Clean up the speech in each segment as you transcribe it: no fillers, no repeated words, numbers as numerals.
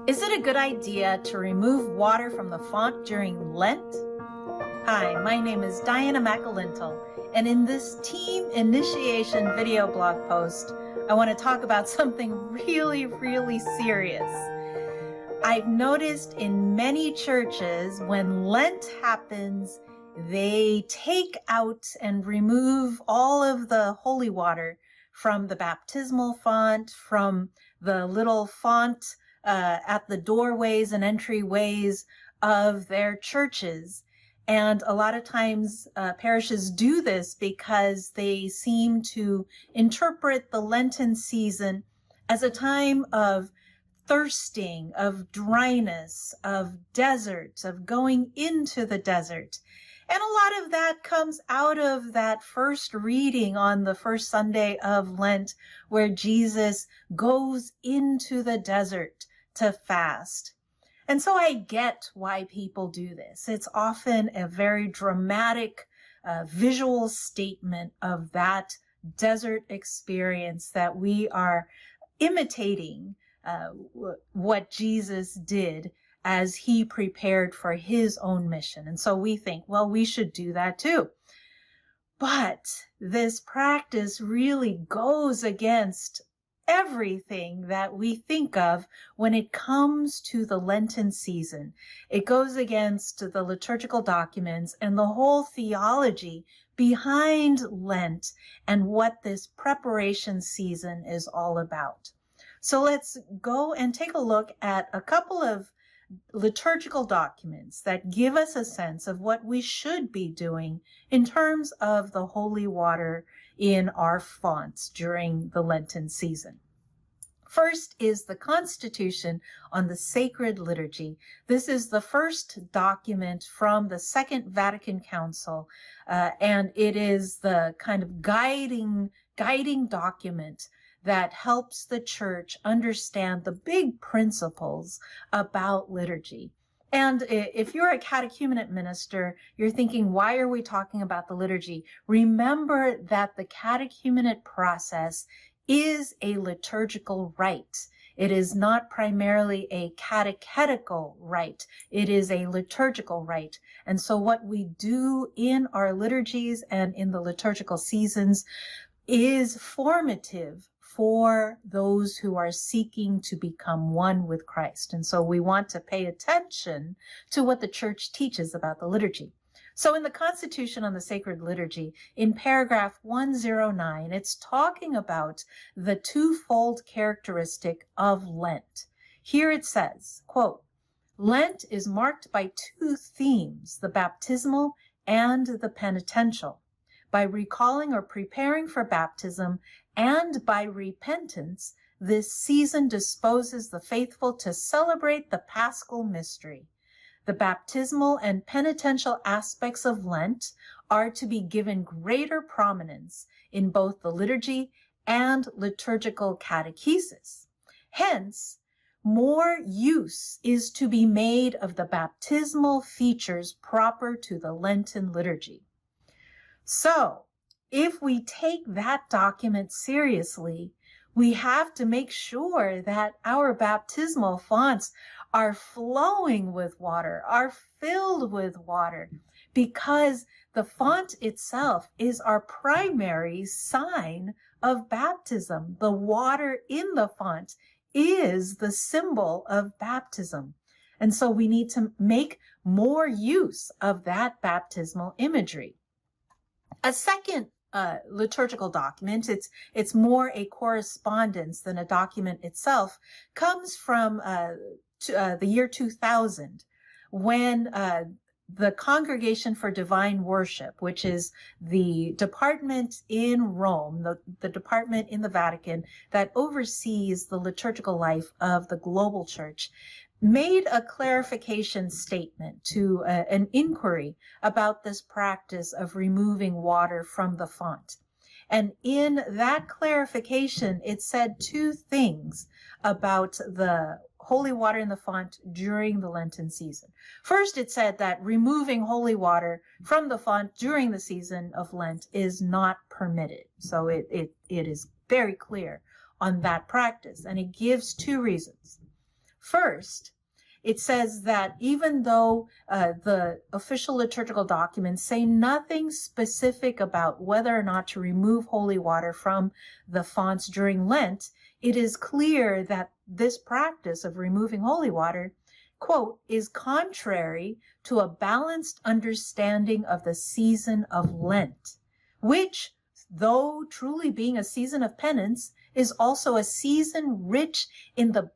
Is it a good idea to remove water from the font during Lent? Hi, my name is Diana McAlintal, and in this team initiation video blog post, I want to talk about something really serious. I've noticed in many churches when Lent happens, they take out and remove all of the holy water from the baptismal font, from the little font at the doorways and entryways of their churches. And a lot of times parishes do this because they seem to interpret the Lenten season as a time of thirsting, of dryness, of desert, of going into the desert. And a lot of that comes out of that first reading on the first Sunday of Lent, where Jesus goes into the desert to fast. And so I get why people do this. It's often a very dramatic visual statement of that desert experience that we are imitating what Jesus did as he prepared for his own mission. And so we think, well, we should do that too. But this practice really goes against everything that we think of when it comes to the Lenten season. It goes against the liturgical documents and the whole theology behind Lent and what this preparation season is all about. So let's go and take a look at a couple of liturgical documents that give us a sense of what we should be doing in terms of the holy water in our fonts during the Lenten season. First is the Constitution on the Sacred Liturgy. This is the first document from the Second Vatican Council, and it is the kind of guiding document that helps the church understand the big principles about liturgy. And if you're a catechumenate minister, you're thinking, why are we talking about the liturgy? Remember that the catechumenate process is a liturgical rite. It is not primarily a catechetical rite. It is a liturgical rite. And so what we do in our liturgies and in the liturgical seasons is formative for those who are seeking to become one with Christ. And so we want to pay attention to what the church teaches about the liturgy. So in the Constitution on the Sacred Liturgy, in paragraph 109, it's talking about the twofold characteristic of Lent. Here it says, quote, Lent is marked by two themes, the baptismal and the penitential. By recalling or preparing for baptism and by repentance, this season disposes the faithful to celebrate the Paschal mystery. The baptismal and penitential aspects of Lent are to be given greater prominence in both the liturgy and liturgical catechesis. Hence, more use is to be made of the baptismal features proper to the Lenten liturgy. So, if we take that document seriously, we have to make sure that our baptismal fonts are flowing with water, are filled with water, because the font itself is our primary sign of baptism. The water in the font is the symbol of baptism. And so we need to make more use of that baptismal imagery. A second liturgical document, it's more a correspondence than a document itself, comes from the year 2000, when the Congregation for Divine Worship, which is the department in Rome, the department in the Vatican that oversees the liturgical life of the global church, made a clarification statement to an inquiry about this practice of removing water from the font. And in that clarification, it said two things about the holy water in the font during the Lenten season. First, it said that removing holy water from the font during the season of Lent is not permitted. So it is very clear on that practice, and it gives two reasons. First, it says that even though the official liturgical documents say nothing specific about whether or not to remove holy water from the fonts during Lent, it is clear that this practice of removing holy water, quote, is contrary to a balanced understanding of the season of Lent, which, though truly being a season of penance, is also a season rich in the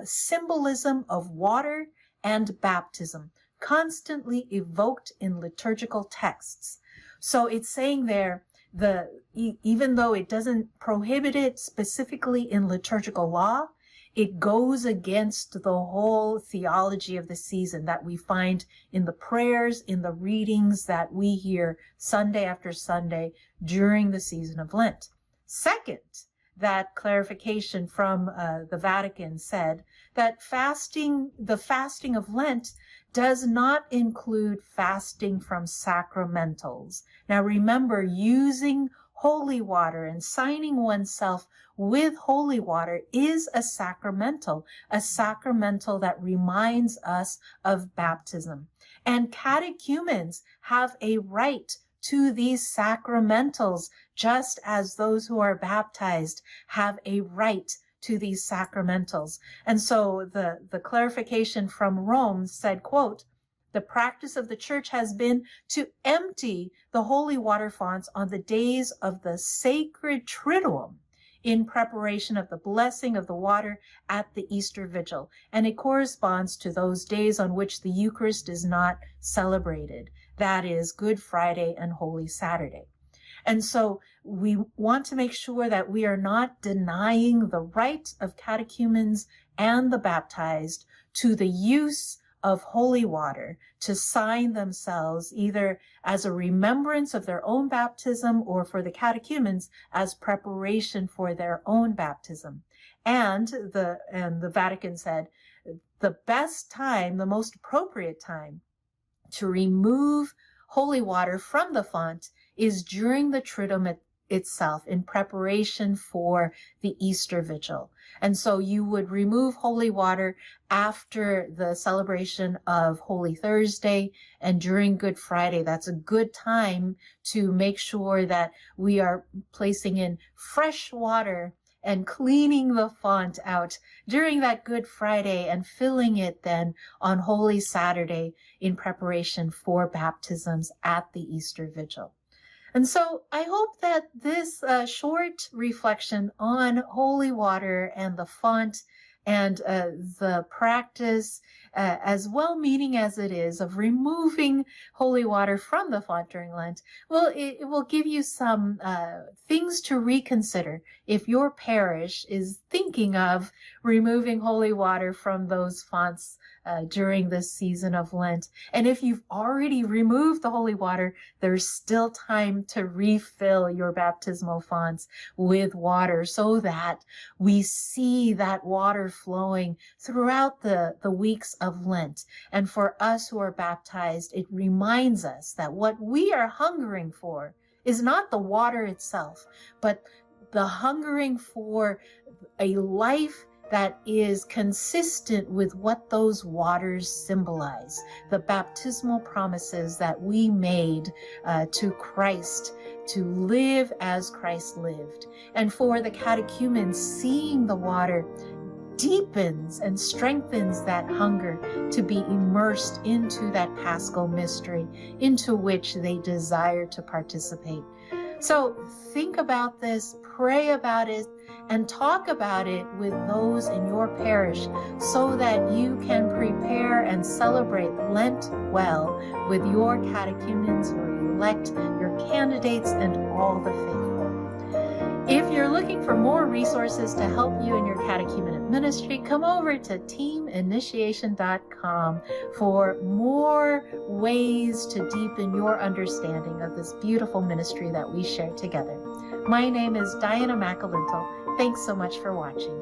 symbolism of water and baptism, constantly evoked in liturgical texts. So it's saying there, even though it doesn't prohibit it specifically in liturgical law, it goes against the whole theology of the season that we find in the prayers, in the readings that we hear Sunday after Sunday during the season of Lent. Second, that clarification from the Vatican said that the fasting of Lent does not include fasting from sacramentals. Now remember, using holy water and signing oneself with holy water is a sacramental that reminds us of baptism. And catechumens have a right to these sacramentals, just as those who are baptized have a right to these sacramentals. And so the clarification from Rome said, quote, the practice of the church has been to empty the holy water fonts on the days of the sacred Triduum in preparation of the blessing of the water at the Easter Vigil. And it corresponds to those days on which the Eucharist is not celebrated. That is Good Friday and Holy Saturday. And so we want to make sure that we are not denying the right of catechumens and the baptized to the use of holy water to sign themselves either as a remembrance of their own baptism or for the catechumens as preparation for their own baptism. And the Vatican said the best time, the most appropriate time to remove holy water from the font is during the Triduum itself in preparation for the Easter Vigil. And so you would remove holy water after the celebration of Holy Thursday and during Good Friday. That's a good time to make sure that we are placing in fresh water and cleaning the font out during that Good Friday and filling it then on Holy Saturday in preparation for baptisms at the Easter Vigil. And so I hope that this short reflection on holy water and the font and the practice, as well-meaning as it is, of removing holy water from the font during Lent, it will give you some things to reconsider if your parish is thinking of removing holy water from those fonts during this season of Lent. And if you've already removed the holy water, there's still time to refill your baptismal fonts with water so that we see that water flowing throughout the weeks of Lent. And for us who are baptized, it reminds us that what we are hungering for is not the water itself, but the hungering for a life that is consistent with what those waters symbolize, the baptismal promises that we made to Christ, to live as Christ lived. And for the catechumens, seeing the water deepens and strengthens that hunger to be immersed into that Paschal mystery into which they desire to participate. So think about this, pray about it, and talk about it with those in your parish so that you can prepare and celebrate Lent well with your catechumens, your elect, your candidates, and all the faithful. If you're looking for more resources to help you in your catechumenate ministry, come over to teaminitiation.com for more ways to deepen your understanding of this beautiful ministry that we share together. My name is Diana McAlintle. Thanks so much for watching.